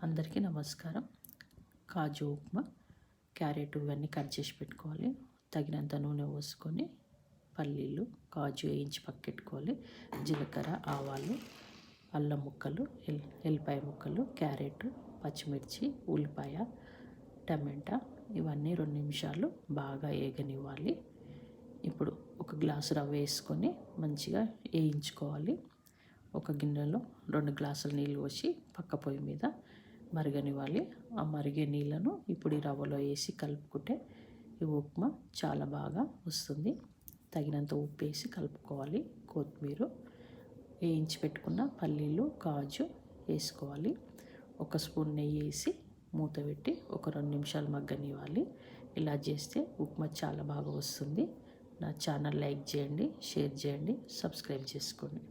అందరికీ నమస్కారం. కాజు ఉప్మా, క్యారెట్ ఇవన్నీ కట్ చేసి పెట్టుకోవాలి. తగినంత నూనె పోసుకొని పల్లీలు, కాజు వేయించి పక్కెట్టుకోవాలి. జీలకర్ర, ఆవాలు, అల్లం ముక్కలు, ఎల్లిపాయ ముక్కలు, క్యారెట్, పచ్చిమిర్చి, ఉల్లిపాయ, టమాటా ఇవన్నీ 2 నిమిషాలు బాగా వేగనివ్వాలి. ఇప్పుడు ఒక గ్లాసు రవ్వ వేసుకొని మంచిగా వేయించుకోవాలి. ఒక గిన్నెలో 2 గ్లాసుల నీళ్ళు పోసి పక్క పొయ్యి మీద మరగనివ్వాలి. ఆ మరిగే నీళ్ళను ఇప్పుడు ఈ రవ్వలో వేసి కలుపుకుంటే ఈ ఉప్మా చాలా బాగా వస్తుంది. తగినంత ఉప్పు వేసి కలుపుకోవాలి. కొత్తిమీర, వేయించి పెట్టుకున్న పల్లీలు, కాజు వేసుకోవాలి. 1 స్పూన్ నెయ్యి వేసి మూత పెట్టి ఒక 2 నిమిషాలు మగ్గనివ్వాలి. ఇలా చేస్తే ఉప్మా చాలా బాగా వస్తుంది. నా ఛానల్ లైక్ చేయండి, షేర్ చేయండి, సబ్స్క్రైబ్ చేసుకోండి.